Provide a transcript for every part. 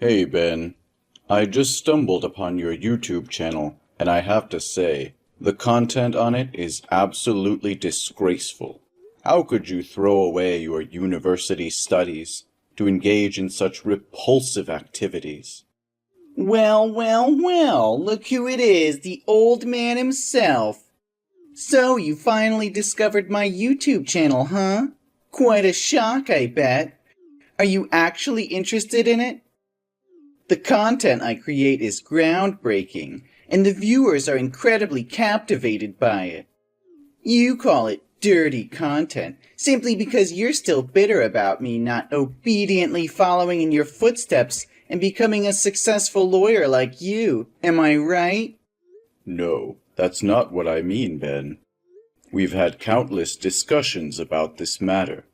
Hey Ben, I just stumbled upon your YouTube channel, and I have to say, the content on it is absolutely disgraceful. How could you throw away your university studies to engage in such repulsive activities? Well, look who it is, the old man himself. So, you finally discovered my YouTube channel, huh? Quite a shock, I bet. Are you actually interested in it? The content I create is groundbreaking, and the viewers are incredibly captivated by it. You call it dirty content, simply because you're still bitter about me not obediently following in your footsteps and becoming a successful lawyer like you. Am I right? No, that's not what I mean, Ben. We've had countless discussions about this matter.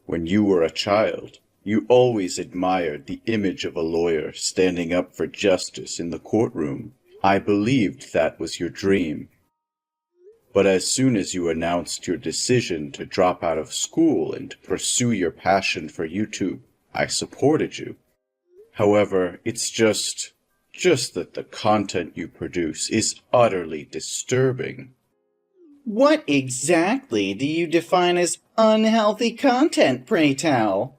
When you were a child, you always admired the image of a lawyer standing up for justice in the courtroom. I believed that was your dream. But as soon as you announced your decision to drop out of school and pursue your passion for YouTube, I supported you. However, it's just that the content you produce is utterly disturbing. What exactly do you define as unhealthy content, pray tell?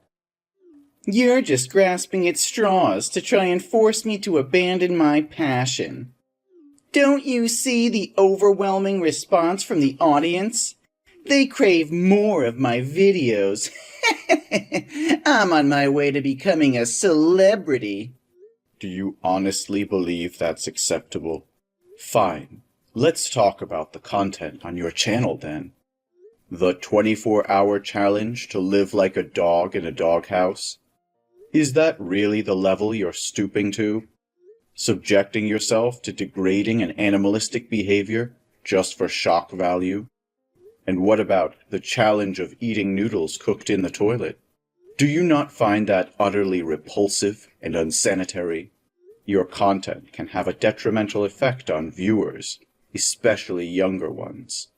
You're just grasping at straws to try and force me to abandon my passion. Don't you see the overwhelming response from the audience? They crave more of my videos. I'm on my way to becoming a celebrity. Do you honestly believe that's acceptable? Fine. Let's talk about the content on your channel then. The 24-hour challenge to live like a dog in a doghouse? Is that really the level you're stooping to? Subjecting yourself to degrading and animalistic behavior just for shock value? And what about the challenge of eating noodles cooked in the toilet? Do you not find that utterly repulsive and unsanitary? Your content can have a detrimental effect on viewers, especially younger ones.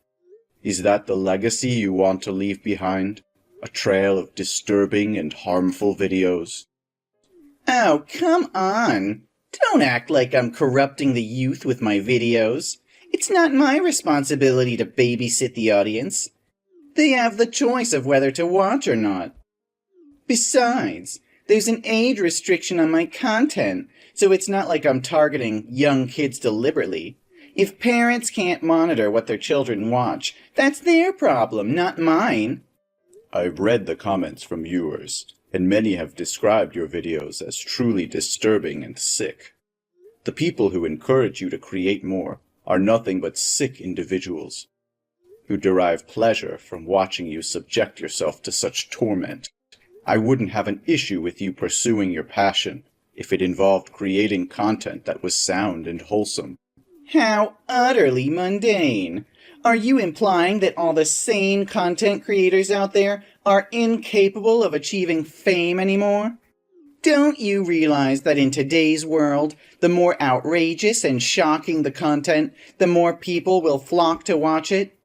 Is that the legacy you want to leave behind? A trail of disturbing and harmful videos? Oh, come on. Don't act like I'm corrupting the youth with my videos. It's not my responsibility to babysit the audience. They have the choice of whether to watch or not. Besides, there's an age restriction on my content, so it's not like I'm targeting young kids deliberately. If parents can't monitor what their children watch, that's their problem, not mine. I've read the comments from viewers, and many have described your videos as truly disturbing and sick. The people who encourage you to create more are nothing but sick individuals who derive pleasure from watching you subject yourself to such torment. I wouldn't have an issue with you pursuing your passion if it involved creating content that was sound and wholesome. How utterly mundane. Are you implying that all the sane content creators out there are incapable of achieving fame anymore? Don't you realize that in today's world, the more outrageous and shocking the content, the more people will flock to watch it?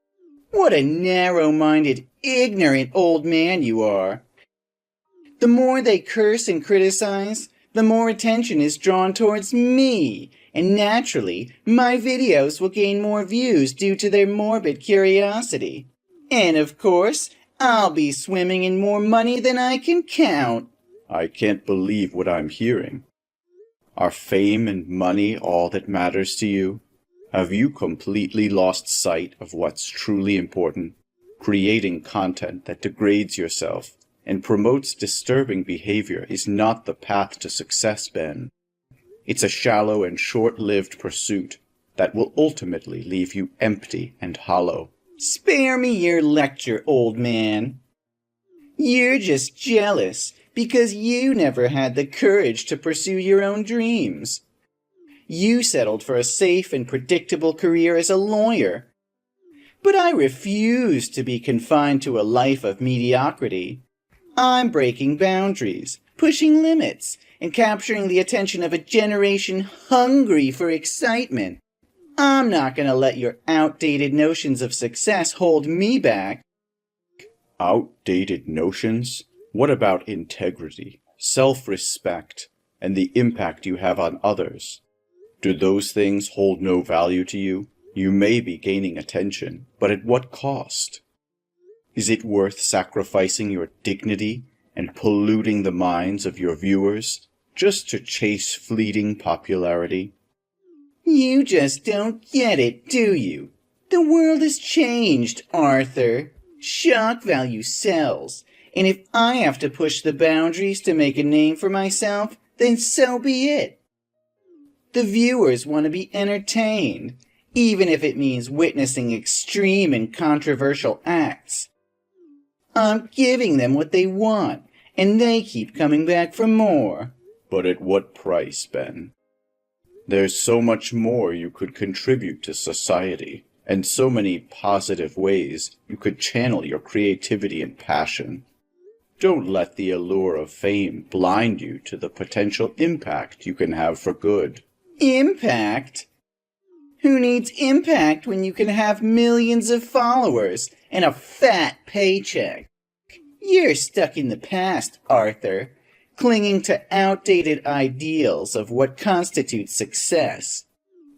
What a narrow-minded, ignorant old man you are. The more they curse and criticize, the more attention is drawn towards me, and naturally, my videos will gain more views due to their morbid curiosity. And of course, I'll be swimming in more money than I can count. I can't believe what I'm hearing. Are fame and money all that matters to you? Have you completely lost sight of what's truly important? Creating content that degrades yourself and promotes disturbing behavior is not the path to success, Ben. It's a shallow and short-lived pursuit that will ultimately leave you empty and hollow. Spare me your lecture, old man. You're just jealous because you never had the courage to pursue your own dreams. You settled for a safe and predictable career as a lawyer. But I refuse to be confined to a life of mediocrity. I'm breaking boundaries, pushing limits, and capturing the attention of a generation hungry for excitement. I'm not going to let your outdated notions of success hold me back. Outdated notions? What about integrity, self-respect, and the impact you have on others. Do those things hold no value to you? You may be gaining attention, but at what cost? Is it worth sacrificing your dignity and polluting the minds of your viewers just to chase fleeting popularity? You just don't get it, do you? The world has changed, Arthur. Shock value sells, and if I have to push the boundaries to make a name for myself, then so be it. The viewers want to be entertained, even if it means witnessing extreme and controversial acts. I'm giving them what they want, and they keep coming back for more. But at what price, Ben? There's so much more you could contribute to society, and so many positive ways you could channel your creativity and passion. Don't let the allure of fame blind you to the potential impact you can have for good. Impact? Who needs impact when you can have millions of followers and a fat paycheck? You're stuck in the past, Arthur, clinging to outdated ideals of what constitutes success.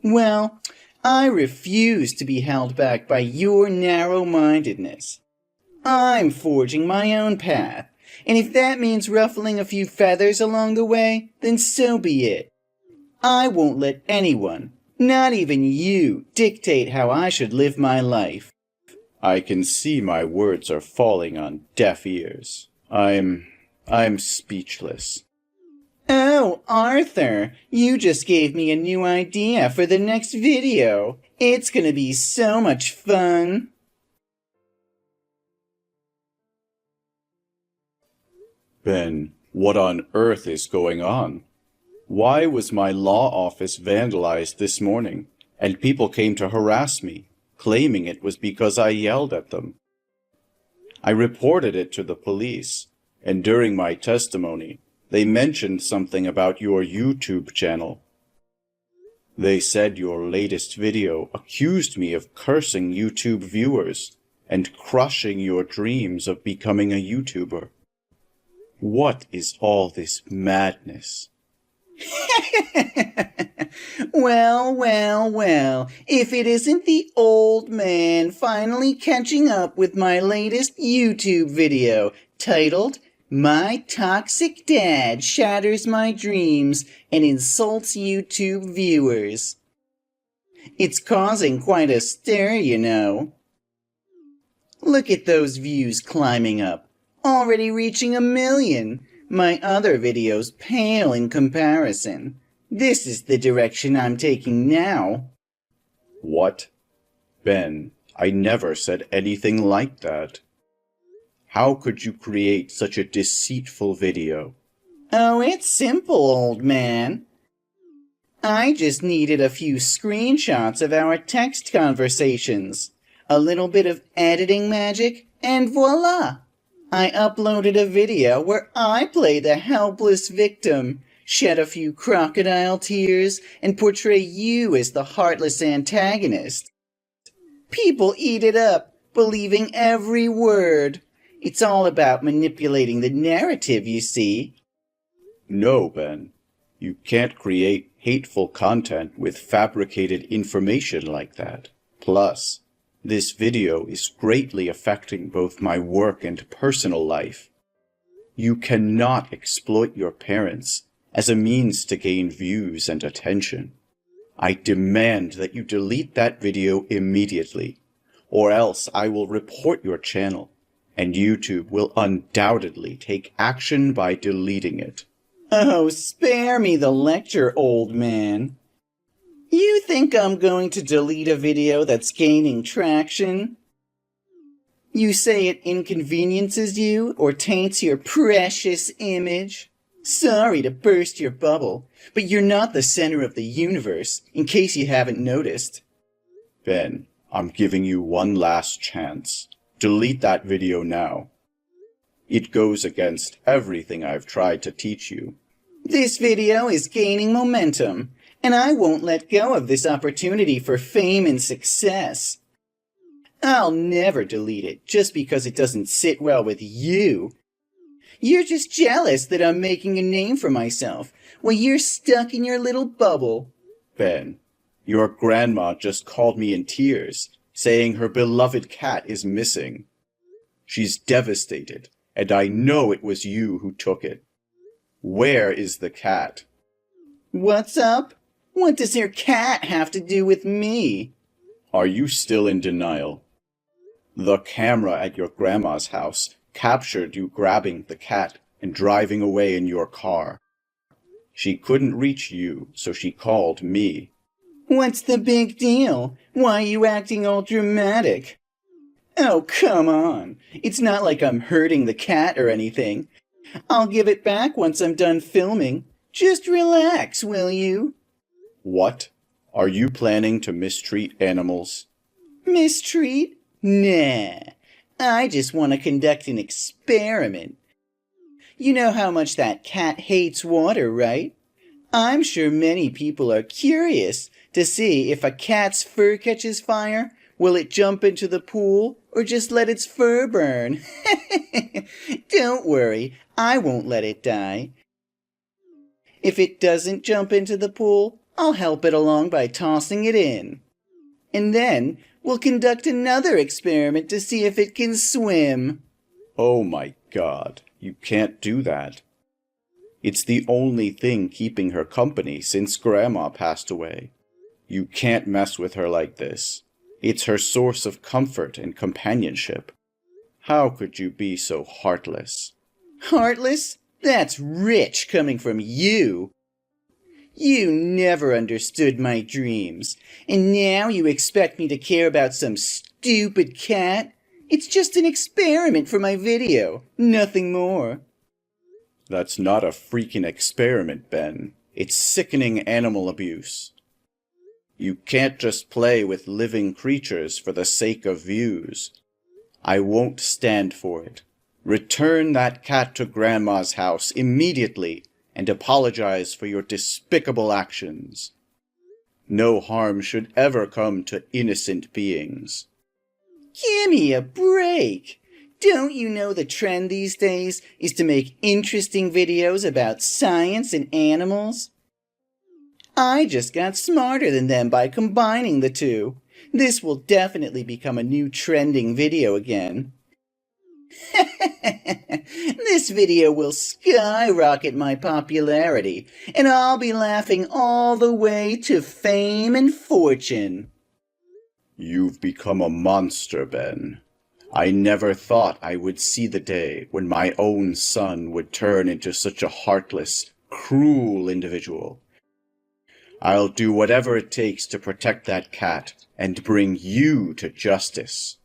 Well, I refuse to be held back by your narrow-mindedness. I'm forging my own path, and if that means ruffling a few feathers along the way, then so be it. I won't let anyone, not even you, dictate how I should live my life. I can see my words are falling on deaf ears. I'm speechless. Oh, Arthur, you just gave me a new idea for the next video. It's gonna be so much fun. Ben, what on earth is going on? Why was my law office vandalized this morning, and people came to harass me, claiming it was because I yelled at them? I reported it to the police, and during my testimony, they mentioned something about your YouTube channel. They said your latest video accused me of cursing YouTube viewers and crushing your dreams of becoming a YouTuber. What is all this madness? Well, if it isn't the old man finally catching up with my latest YouTube video titled, "My Toxic Dad Shatters My Dreams and Insults YouTube Viewers." It's causing quite a stir, you know. Look at those views climbing up, already reaching 1 million. My other videos pale in comparison. This is the direction I'm taking now. What? Ben, I never said anything like that. How could you create such a deceitful video? Oh, it's simple, old man. I just needed a few screenshots of our text conversations, a little bit of editing magic, and voila! I uploaded a video where I play the helpless victim, shed a few crocodile tears, and portray you as the heartless antagonist. People eat it up, believing every word. It's all about manipulating the narrative, you see. No, Ben. You can't create hateful content with fabricated information like that. Plus, this video is greatly affecting both my work and personal life. You cannot exploit your parents as a means to gain views and attention. I demand that you delete that video immediately, or else I will report your channel, and YouTube will undoubtedly take action by deleting it. Oh, spare me the lecture, old man. You think I'm going to delete a video that's gaining traction? You say it inconveniences you or taints your precious image? Sorry to burst your bubble, but you're not the center of the universe, in case you haven't noticed. Ben, I'm giving you one last chance. Delete that video now. It goes against everything I've tried to teach you. This video is gaining momentum, and I won't let go of this opportunity for fame and success. I'll never delete it just because it doesn't sit well with you. You're just jealous that I'm making a name for myself while you're stuck in your little bubble. Ben, your grandma just called me in tears, saying her beloved cat is missing. She's devastated, and I know it was you who took it. Where is the cat? What's up? What does your cat have to do with me? Are you still in denial? The camera at your grandma's house captured you grabbing the cat and driving away in your car. She couldn't reach you, so she called me. What's the big deal? Why are you acting all dramatic? Oh, come on. It's not like I'm hurting the cat or anything. I'll give it back once I'm done filming. Just relax, will you? What? Are you planning to mistreat animals? Mistreat? Nah. I just want to conduct an experiment. You know how much that cat hates water, right? I'm sure many people are curious to see if a cat's fur catches fire. Will it jump into the pool or just let its fur burn? Don't worry, I won't let it die. If it doesn't jump into the pool, I'll help it along by tossing it in. And then we'll conduct another experiment to see if it can swim. Oh my God, you can't do that. It's the only thing keeping her company since Grandma passed away. You can't mess with her like this. It's her source of comfort and companionship. How could you be so heartless? Heartless? That's rich coming from you. You never understood my dreams, and now you expect me to care about some stupid cat? It's just an experiment for my video, nothing more. That's not a freaking experiment, Ben. It's sickening animal abuse. You can't just play with living creatures for the sake of views. I won't stand for it. Return that cat to Grandma's house immediately and apologize for your despicable actions. No harm should ever come to innocent beings. Gimme a break! Don't you know the trend these days is to make interesting videos about science and animals? I just got smarter than them by combining the two. This will definitely become a new trending video again. This video will skyrocket my popularity, and I'll be laughing all the way to fame and fortune. You've become a monster, Ben. I never thought I would see the day when my own son would turn into such a heartless, cruel individual. I'll do whatever it takes to protect that cat and bring you to justice.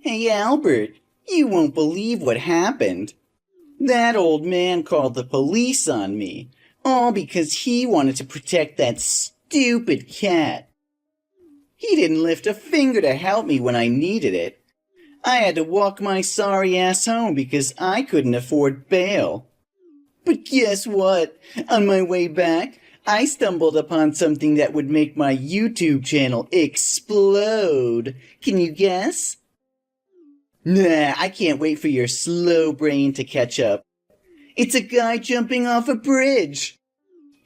Hey, Albert, you won't believe what happened. That old man called the police on me, all because he wanted to protect that stupid cat. He didn't lift a finger to help me when I needed it. I had to walk my sorry ass home because I couldn't afford bail. But guess what? On my way back, I stumbled upon something that would make my YouTube channel explode. Can you guess? Nah, I can't wait for your slow brain to catch up. It's a guy jumping off a bridge.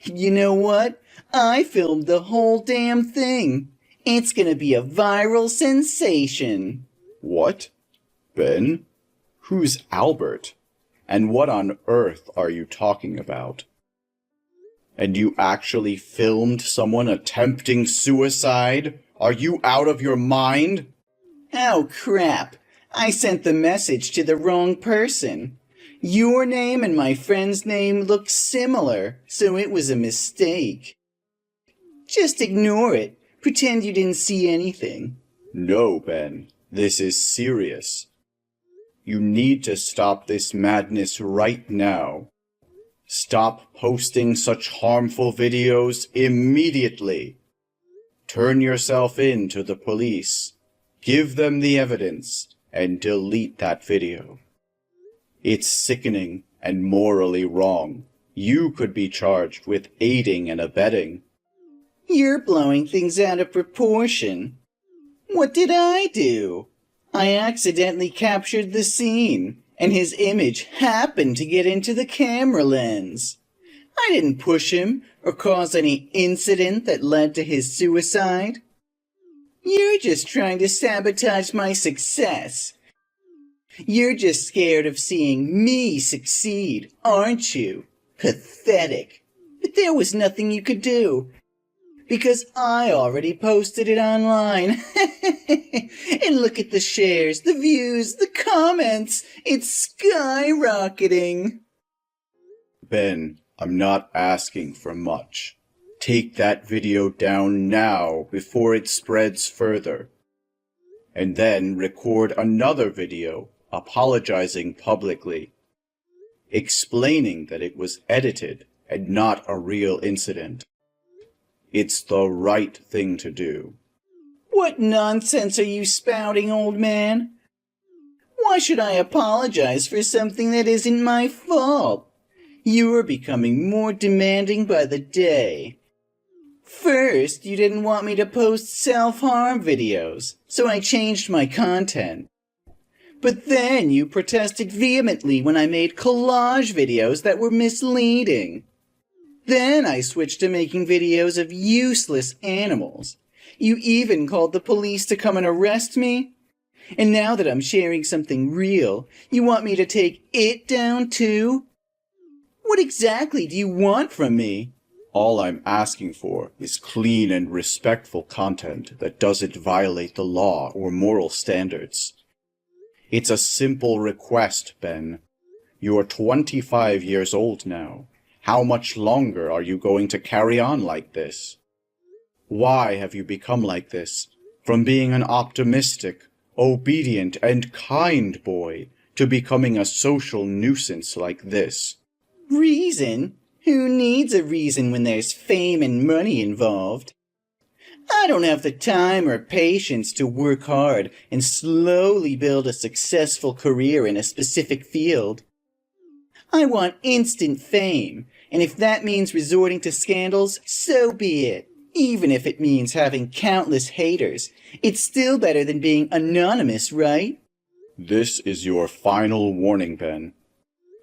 You know what? I filmed the whole damn thing. It's gonna be a viral sensation. What? Ben? Who's Albert? And what on earth are you talking about? And you actually filmed someone attempting suicide? Are you out of your mind? Oh, crap. I sent the message to the wrong person. Your name and my friend's name look similar, so it was a mistake. Just ignore it. Pretend you didn't see anything. No, Ben. This is serious. You need to stop this madness right now. Stop posting such harmful videos immediately. Turn yourself in to the police. Give them the evidence and delete that video. It's sickening and morally wrong. You could be charged with aiding and abetting. You're blowing things out of proportion. What did I do? I accidentally captured the scene, and his image happened to get into the camera lens. I didn't push him or cause any incident that led to his suicide. You're just trying to sabotage my success. You're just scared of seeing me succeed, aren't you? Pathetic. But there was nothing you could do, because I already posted it online. And look at the shares, the views, the comments. It's skyrocketing. Ben, I'm not asking for much. Take that video down now before it spreads further. And then record another video apologizing publicly, explaining that it was edited and not a real incident. It's the right thing to do. What nonsense are you spouting, old man? Why should I apologize for something that isn't my fault? You are becoming more demanding by the day. First, you didn't want me to post self-harm videos, so I changed my content. But then you protested vehemently when I made collage videos that were misleading. Then I switched to making videos of useless animals. You even called the police to come and arrest me. And now that I'm sharing something real, you want me to take it down too? What exactly do you want from me? All I'm asking for is clean and respectful content that doesn't violate the law or moral standards. It's a simple request, Ben. You're 25 years old now. How much longer are you going to carry on like this? Why have you become like this? From being an optimistic, obedient, and kind boy to becoming a social nuisance like this. Reason? Who needs a reason when there's fame and money involved? I don't have the time or patience to work hard and slowly build a successful career in a specific field. I want instant fame, and if that means resorting to scandals, so be it. Even if it means having countless haters, it's still better than being anonymous, right? This is your final warning, Ben.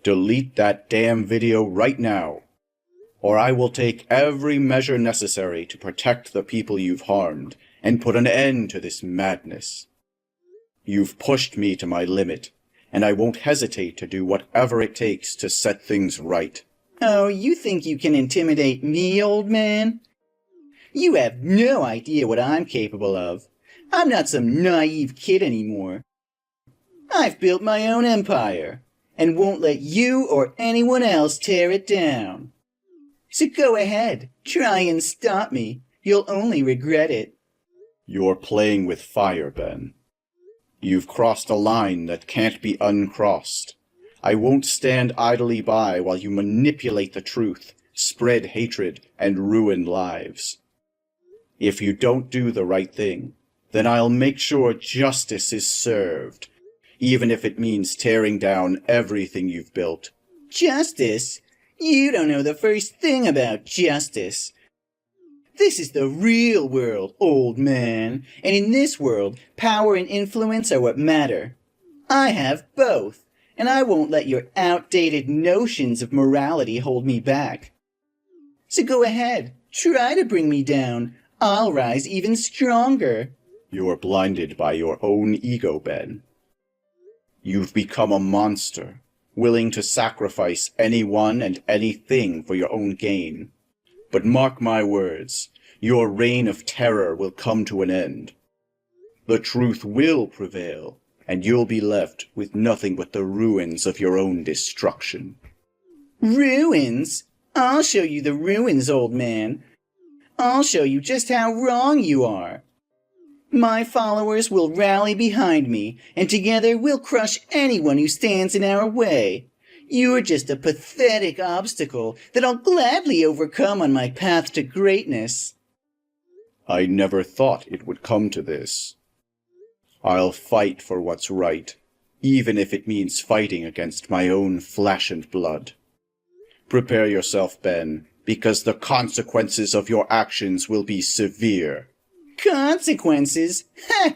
Delete that damn video right now, or I will take every measure necessary to protect the people you've harmed and put an end to this madness. You've pushed me to my limit, and I won't hesitate to do whatever it takes to set things right. Oh, you think you can intimidate me, old man? You have no idea what I'm capable of. I'm not some naive kid anymore. I've built my own empire, and won't let you or anyone else tear it down. So go ahead, try and stop me. You'll only regret it. You're playing with fire, Ben. You've crossed a line that can't be uncrossed. I won't stand idly by while you manipulate the truth, spread hatred, and ruin lives. If you don't do the right thing, then I'll make sure justice is served, even if it means tearing down everything you've built. Justice? You don't know the first thing about justice. This is the real world, old man, and in this world, power and influence are what matter. I have both, and I won't let your outdated notions of morality hold me back. So go ahead, try to bring me down. I'll rise even stronger. You're blinded by your own ego, Ben. You've become a monster, willing to sacrifice anyone and anything for your own gain. But mark my words, your reign of terror will come to an end. The truth will prevail, and you'll be left with nothing but the ruins of your own destruction. Ruins? I'll show you the ruins, old man. I'll show you just how wrong you are. My followers will rally behind me, and together we'll crush anyone who stands in our way. You're just a pathetic obstacle that I'll gladly overcome on my path to greatness. I never thought it would come to this. I'll fight for what's right, even if it means fighting against my own flesh and blood. Prepare yourself, Ben, because the consequences of your actions will be severe. Consequences? Heh!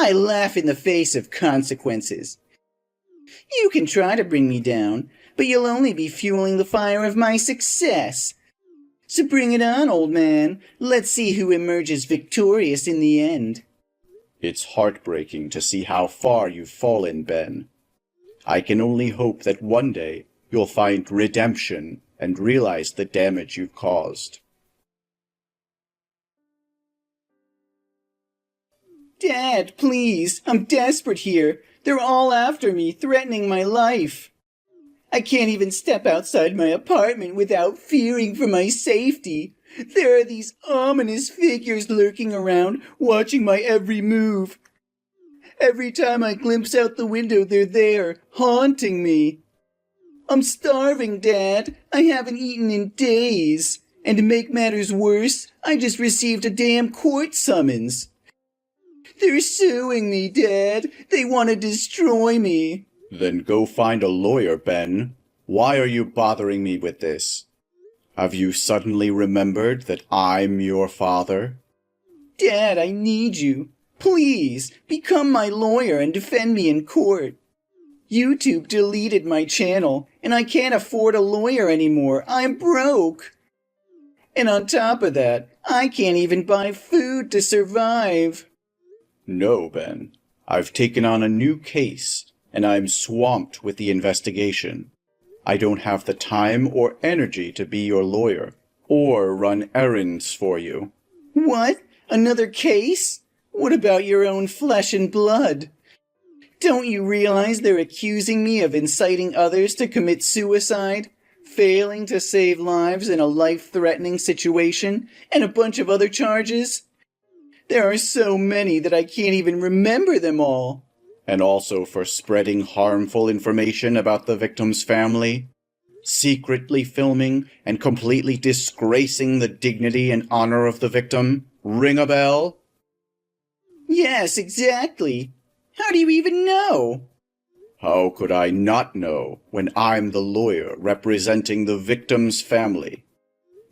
I laugh in the face of consequences. You can try to bring me down, but you'll only be fueling the fire of my success. So bring it on, old man. Let's see who emerges victorious in the end. It's heartbreaking to see how far you've fallen, Ben. I can only hope that one day you'll find redemption and realize the damage you've caused. Dad, please, I'm desperate here. They're all after me, threatening my life. I can't even step outside my apartment without fearing for my safety. There are these ominous figures lurking around, watching my every move. Every time I glimpse out the window, they're there, haunting me. I'm starving, Dad. I haven't eaten in days. And to make matters worse, I just received a damn court summons. They're suing me, Dad. They want to destroy me. Then go find a lawyer, Ben. Why are you bothering me with this? Have you suddenly remembered that I'm your father? Dad, I need you. Please, become my lawyer and defend me in court. YouTube deleted my channel, and I can't afford a lawyer anymore. I'm broke. And on top of that, I can't even buy food to survive. No, Ben. I've taken on a new case, and I'm swamped with the investigation. I don't have the time or energy to be your lawyer, or run errands for you. What? Another case? What about your own flesh and blood? Don't you realize they're accusing me of inciting others to commit suicide, failing to save lives in a life-threatening situation, and a bunch of other charges? There are so many that I can't even remember them all. And also for spreading harmful information about the victim's family, secretly filming and completely disgracing the dignity and honor of the victim. Ring a bell? Yes, exactly. How do you even know? How could I not know when I'm the lawyer representing the victim's family?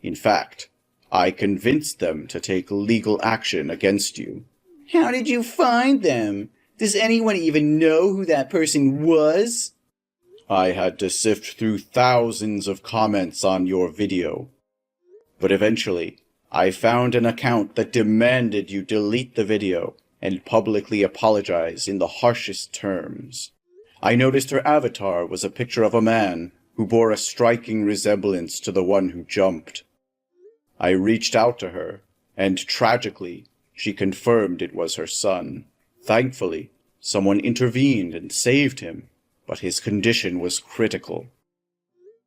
In fact, I convinced them to take legal action against you. How did you find them? Does anyone even know who that person was? I had to sift through thousands of comments on your video. But eventually, I found an account that demanded you delete the video and publicly apologize in the harshest terms. I noticed her avatar was a picture of a man who bore a striking resemblance to the one who jumped. I reached out to her, and tragically, she confirmed it was her son. Thankfully, someone intervened and saved him, but his condition was critical.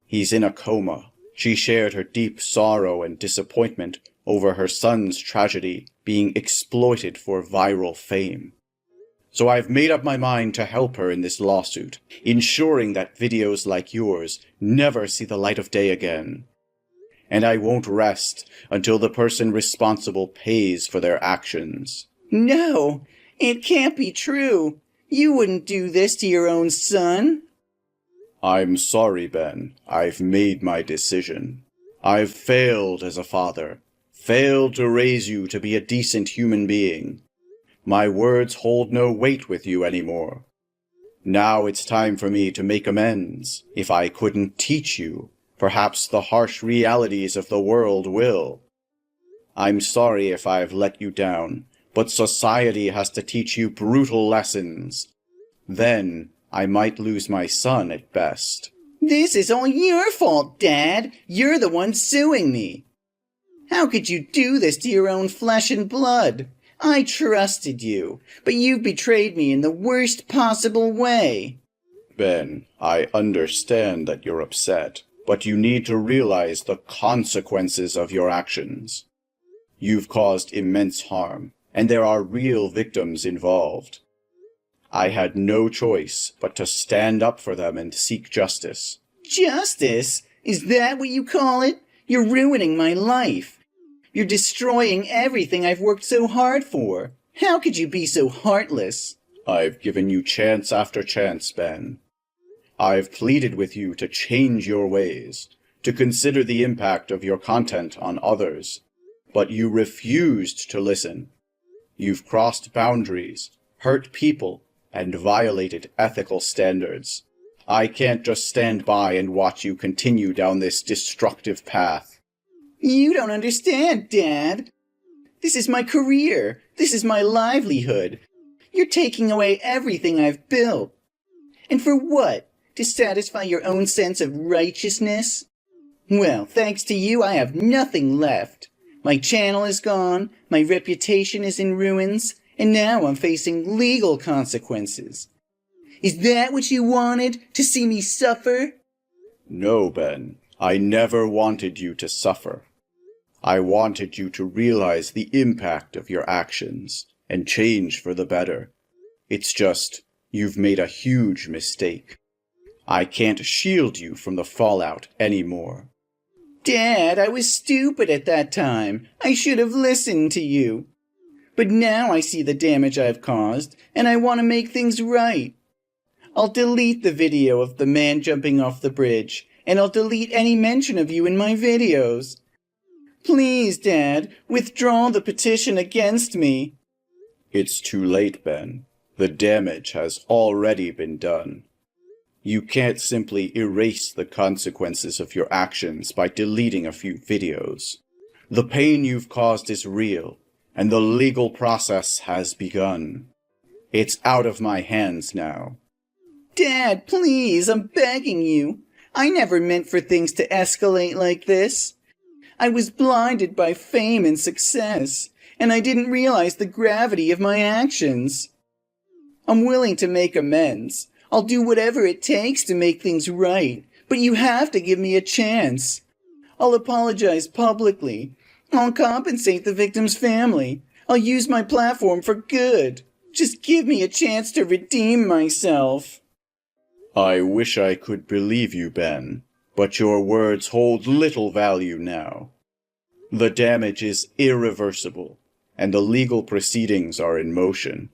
He's in a coma. She shared her deep sorrow and disappointment over her son's tragedy being exploited for viral fame. So I've made up my mind to help her in this lawsuit, ensuring that videos like yours never see the light of day again. And I won't rest until the person responsible pays for their actions. No, it can't be true. You wouldn't do this to your own son. I'm sorry, Ben. I've made my decision. I've failed as a father, failed to raise you to be a decent human being. My words hold no weight with you anymore. Now it's time for me to make amends. If I couldn't teach you, perhaps the harsh realities of the world will. I'm sorry if I've let you down, but society has to teach you brutal lessons. Then I might lose my son at best. This is all your fault, Dad. You're the one suing me. How could you do this to your own flesh and blood? I trusted you, but you've betrayed me in the worst possible way. Ben, I understand that you're upset, but you need to realize the consequences of your actions. You've caused immense harm, and there are real victims involved. I had no choice but to stand up for them and seek justice. Justice? Is that what you call it? You're ruining my life. You're destroying everything I've worked so hard for. How could you be so heartless? I've given you chance after chance, Ben. I've pleaded with you to change your ways, to consider the impact of your content on others, but you refused to listen. You've crossed boundaries, hurt people, and violated ethical standards. I can't just stand by and watch you continue down this destructive path. You don't understand, Dad. This is my career. This is my livelihood. You're taking away everything I've built. And for what? To satisfy your own sense of righteousness? Well, thanks to you, I have nothing left. My channel is gone, my reputation is in ruins, and now I'm facing legal consequences. Is that what you wanted? To see me suffer? No, Ben. I never wanted you to suffer. I wanted you to realize the impact of your actions and change for the better. It's just, you've made a huge mistake. I can't shield you from the fallout anymore. Dad, I was stupid at that time. I should have listened to you. But now I see the damage I've caused, and I want to make things right. I'll delete the video of the man jumping off the bridge, and I'll delete any mention of you in my videos. Please, Dad, withdraw the petition against me. It's too late, Ben. The damage has already been done. You can't simply erase the consequences of your actions by deleting a few videos. The pain you've caused is real, and the legal process has begun. It's out of my hands now. Dad, please, I'm begging you. I never meant for things to escalate like this. I was blinded by fame and success, and I didn't realize the gravity of my actions. I'm willing to make amends. I'll do whatever it takes to make things right, but you have to give me a chance. I'll apologize publicly. I'll compensate the victim's family. I'll use my platform for good. Just give me a chance to redeem myself. I wish I could believe you, Ben, but your words hold little value now. The damage is irreversible, and the legal proceedings are in motion.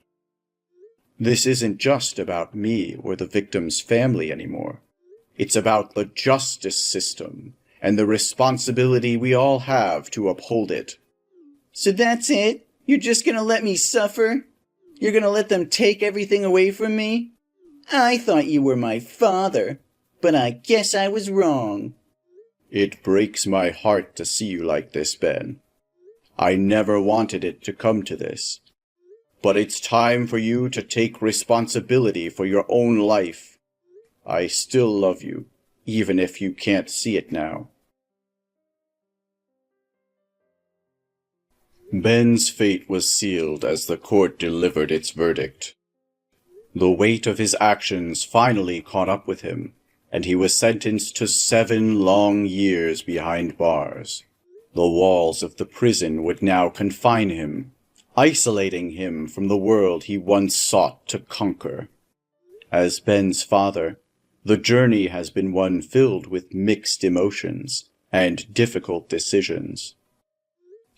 This isn't just about me or the victim's family anymore. It's about the justice system and the responsibility we all have to uphold it. So that's it? You're just gonna let me suffer? You're gonna let them take everything away from me? I thought you were my father, but I guess I was wrong. It breaks my heart to see you like this, Ben. I never wanted it to come to this. But it's time for you to take responsibility for your own life. I still love you, even if you can't see it now. Ben's fate was sealed as the court delivered its verdict. The weight of his actions finally caught up with him, and he was sentenced to 7 long years behind bars. The walls of the prison would now confine him, isolating him from the world he once sought to conquer. As Ben's father, the journey has been one filled with mixed emotions and difficult decisions.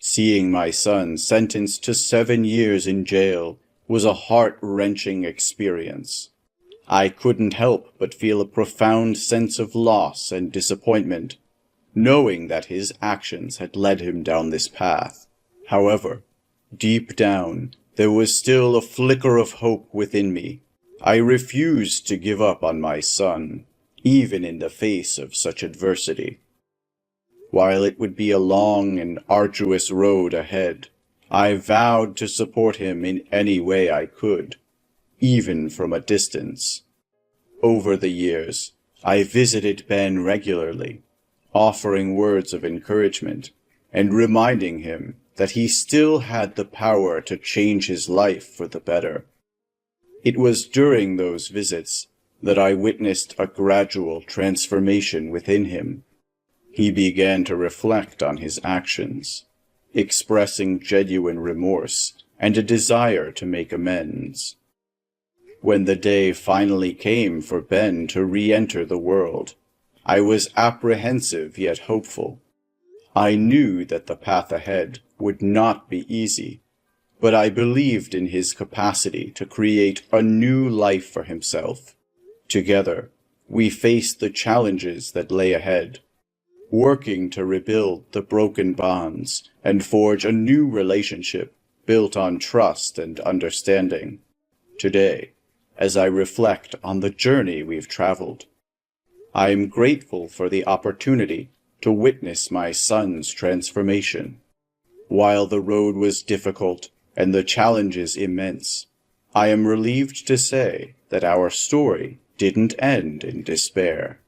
Seeing my son sentenced to 7 years in jail was a heart-wrenching experience. I couldn't help but feel a profound sense of loss and disappointment, knowing that his actions had led him down this path. However, deep down, there was still a flicker of hope within me. I refused to give up on my son, even in the face of such adversity. While it would be a long and arduous road ahead, I vowed to support him in any way I could, even from a distance. Over the years, I visited Ben regularly, offering words of encouragement and reminding him that he still had the power to change his life for the better. It was during those visits that I witnessed a gradual transformation within him. He began to reflect on his actions, expressing genuine remorse and a desire to make amends. When the day finally came for Ben to re-enter the world, I was apprehensive yet hopeful. I knew that the path ahead would not be easy, but I believed in his capacity to create a new life for himself. Together, we faced the challenges that lay ahead, working to rebuild the broken bonds and forge a new relationship built on trust and understanding. Today, as I reflect on the journey we've traveled, I am grateful for the opportunity to witness my son's transformation. While the road was difficult and the challenges immense, I am relieved to say that our story didn't end in despair.